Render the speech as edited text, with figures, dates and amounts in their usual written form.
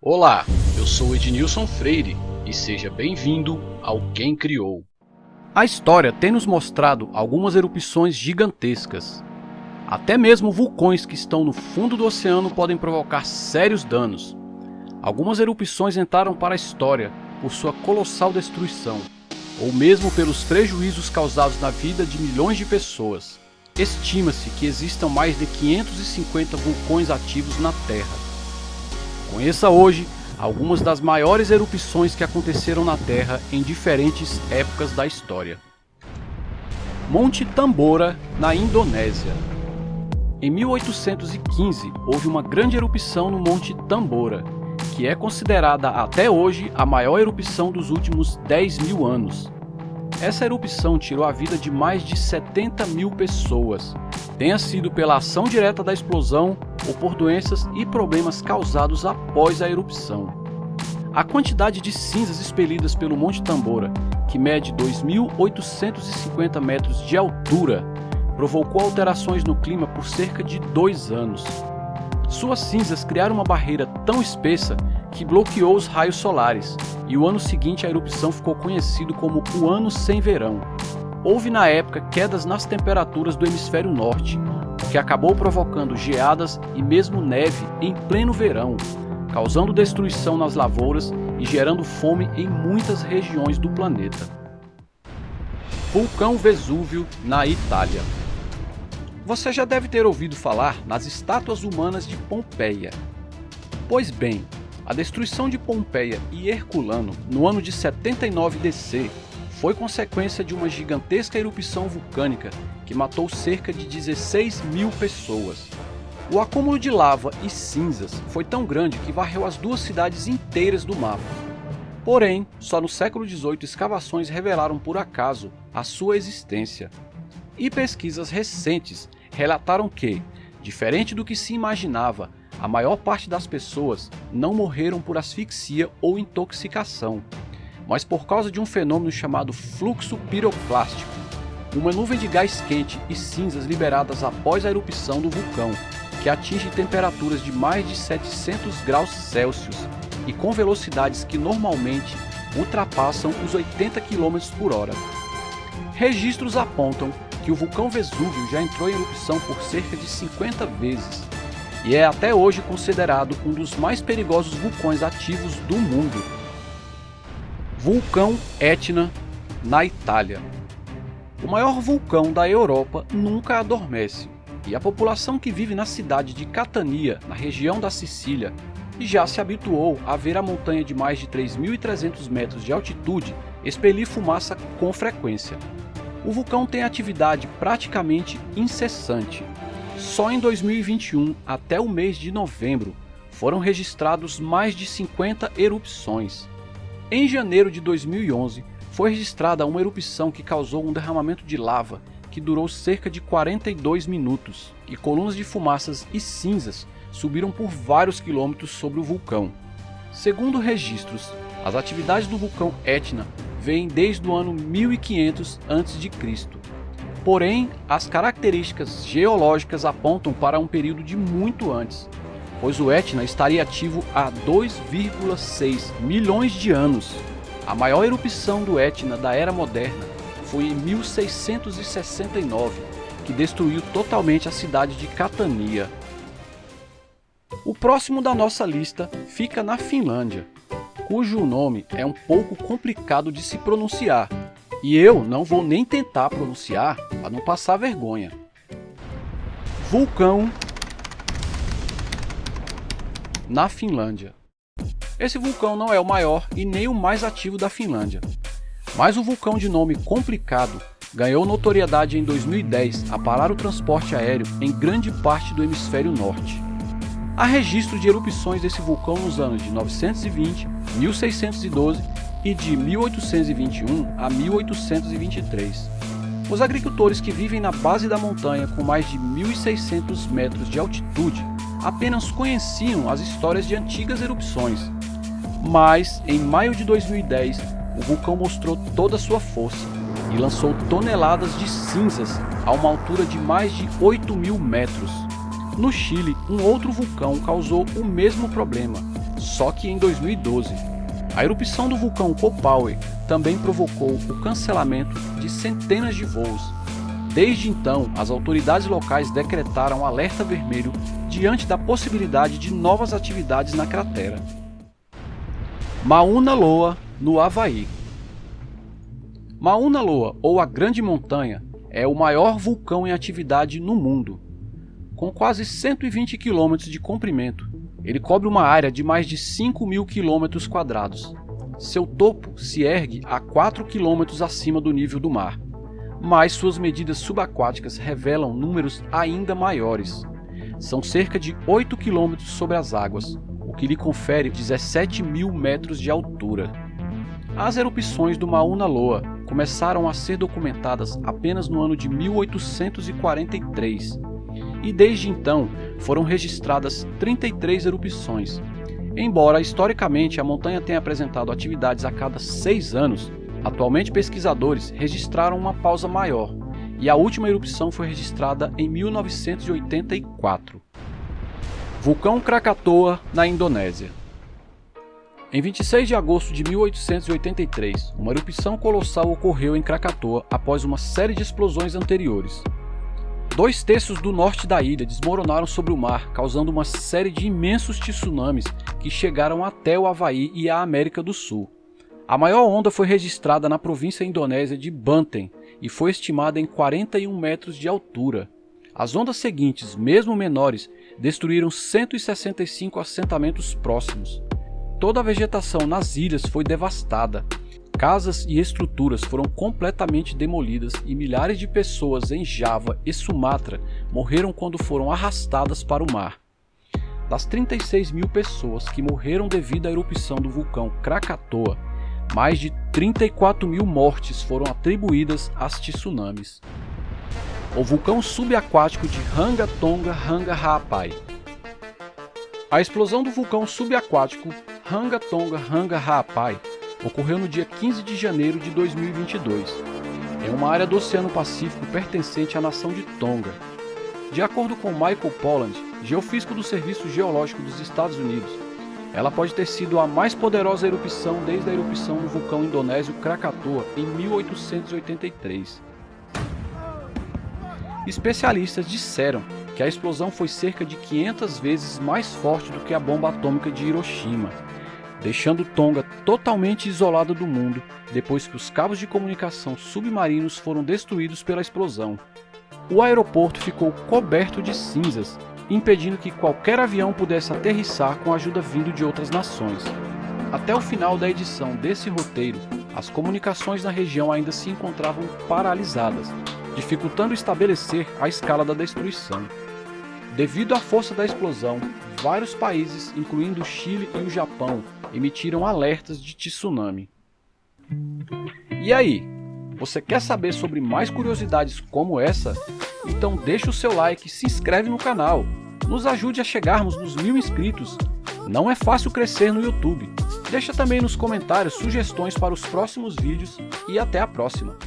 Olá, eu sou Ednilson Freire e seja bem-vindo ao Quem Criou. A história tem nos mostrado algumas erupções gigantescas. Até mesmo vulcões que estão no fundo do oceano podem provocar sérios danos. Algumas erupções entraram para a história por sua colossal destruição, ou mesmo pelos prejuízos causados na vida de milhões de pessoas. Estima-se que existam mais de 550 vulcões ativos na Terra. Conheça hoje algumas das maiores erupções que aconteceram na Terra em diferentes épocas da história. Monte Tambora, na Indonésia. Em 1815, houve uma grande erupção no Monte Tambora, que é considerada até hoje a maior erupção dos últimos 10.000 anos. Essa erupção tirou a vida de mais de 70 mil pessoas, tenha sido pela ação direta da explosão ou por doenças e problemas causados após a erupção. A quantidade de cinzas expelidas pelo Monte Tambora, que mede 2.850 metros de altura, provocou alterações no clima por cerca de 2 anos. Suas cinzas criaram uma barreira tão espessa que bloqueou os raios solares, e o ano seguinte a erupção ficou conhecido como o Ano Sem Verão. Houve na época quedas nas temperaturas do hemisfério norte, o que acabou provocando geadas e mesmo neve em pleno verão, causando destruição nas lavouras e gerando fome em muitas regiões do planeta. Vulcão Vesúvio, na Itália. Você já deve ter ouvido falar nas estátuas humanas de Pompeia. Pois bem, a destruição de Pompeia e Herculano no ano de 79 DC foi consequência de uma gigantesca erupção vulcânica que matou cerca de 16 mil pessoas. O acúmulo de lava e cinzas foi tão grande que varreu as duas cidades inteiras do mapa. Porém, só no século XVIII escavações revelaram por acaso a sua existência. E pesquisas recentes relataram que, diferente do que se imaginava, a maior parte das pessoas não morreram por asfixia ou intoxicação, mas por causa de um fenômeno chamado fluxo piroclástico, uma nuvem de gás quente e cinzas liberadas após a erupção do vulcão, que atinge temperaturas de mais de 700 graus Celsius e com velocidades que normalmente ultrapassam os 80 km por hora. Registros apontam que o vulcão Vesúvio já entrou em erupção por cerca de 50 vezes e é até hoje considerado um dos mais perigosos vulcões ativos do mundo. Vulcão Etna, na Itália. O maior vulcão da Europa nunca adormece, e a população que vive na cidade de Catania, na região da Sicília, já se habituou a ver a montanha de mais de 3.300 metros de altitude expelir fumaça com frequência. O vulcão tem atividade praticamente incessante. Só em 2021, até o mês de novembro, foram registrados mais de 50 erupções. Em janeiro de 2011, foi registrada uma erupção que causou um derramamento de lava que durou cerca de 42 minutos, e colunas de fumaças e cinzas subiram por vários quilômetros sobre o vulcão. Segundo registros, as atividades do vulcão Etna vêm desde o ano 1500 a.C. Porém, as características geológicas apontam para um período de muito antes, pois o Etna estaria ativo há 2,6 milhões de anos. A maior erupção do Etna da Era Moderna foi em 1669, que destruiu totalmente a cidade de Catania. O próximo da nossa lista fica na Finlândia, cujo nome é um pouco complicado de se pronunciar, e eu não vou nem tentar pronunciar para não passar vergonha. Vulcão na Finlândia. Esse vulcão não é o maior e nem o mais ativo da Finlândia, mas o vulcão de nome complicado ganhou notoriedade em 2010 a parar o transporte aéreo em grande parte do hemisfério norte. Há registro de erupções desse vulcão nos anos de 920, 1612 e de 1821 a 1823. Os agricultores que vivem na base da montanha com mais de 1.600 metros de altitude apenas conheciam as histórias de antigas erupções. Mas, em maio de 2010, o vulcão mostrou toda a sua força e lançou toneladas de cinzas a uma altura de mais de 8.000 metros. No Chile, um outro vulcão causou o mesmo problema, só que em 2012. A erupção do vulcão Popowey também provocou o cancelamento de centenas de voos. Desde então, as autoridades locais decretaram alerta vermelho diante da possibilidade de novas atividades na cratera. Mauna Loa, no Havaí. Mauna Loa, ou a Grande Montanha, é o maior vulcão em atividade no mundo. Com quase 120 km de comprimento, ele cobre uma área de mais de 5.000 km². Seu topo se ergue a 4 km acima do nível do mar, mas suas medidas subaquáticas revelam números ainda maiores. São cerca de 8 km sobre as águas, o que lhe confere 17.000 metros de altura. As erupções do Mauna Loa começaram a ser documentadas apenas no ano de 1843, e desde então foram registradas 33 erupções. Embora historicamente a montanha tenha apresentado atividades a cada 6 anos, atualmente pesquisadores registraram uma pausa maior, e a última erupção foi registrada em 1984. Vulcão Krakatoa, na Indonésia. Em 26 de agosto de 1883, uma erupção colossal ocorreu em Krakatoa após uma série de explosões anteriores. 2/3 do norte da ilha desmoronaram sobre o mar, causando uma série de imensos tsunamis que chegaram até o Havaí e a América do Sul. A maior onda foi registrada na província indonésia de Banten e foi estimada em 41 metros de altura. As ondas seguintes, mesmo menores, destruíram 165 assentamentos próximos. Toda a vegetação nas ilhas foi devastada. Casas e estruturas foram completamente demolidas e milhares de pessoas em Java e Sumatra morreram quando foram arrastadas para o mar. Das 36.000 pessoas que morreram devido à erupção do vulcão Krakatoa, mais de 34.000 mortes foram atribuídas às tsunamis. O vulcão subaquático de Ranga Tonga Ranga Raapai. A explosão do vulcão subaquático Ranga Tonga Ranga Raapai ocorreu no dia 15 de janeiro de 2022, em uma área do Oceano Pacífico pertencente à nação de Tonga. De acordo com Michael Polland, geofísico do Serviço Geológico dos Estados Unidos, ela pode ter sido a mais poderosa erupção desde a erupção do vulcão indonésio Krakatoa em 1883. Especialistas disseram que a explosão foi cerca de 500 vezes mais forte do que a bomba atômica de Hiroshima, deixando Tonga totalmente isolada do mundo depois que os cabos de comunicação submarinos foram destruídos pela explosão. O aeroporto ficou coberto de cinzas, impedindo que qualquer avião pudesse aterrissar com ajuda vindo de outras nações. Até o final da edição desse roteiro, as comunicações na região ainda se encontravam paralisadas, dificultando estabelecer a escala da destruição. Devido à força da explosão, vários países, incluindo o Chile e o Japão, emitiram alertas de tsunami. E aí, você quer saber sobre mais curiosidades como essa? Então deixa o seu like e se inscreve no canal. Nos ajude a chegarmos nos 1000 inscritos. Não é fácil crescer no YouTube. Deixa também nos comentários sugestões para os próximos vídeos e até a próxima.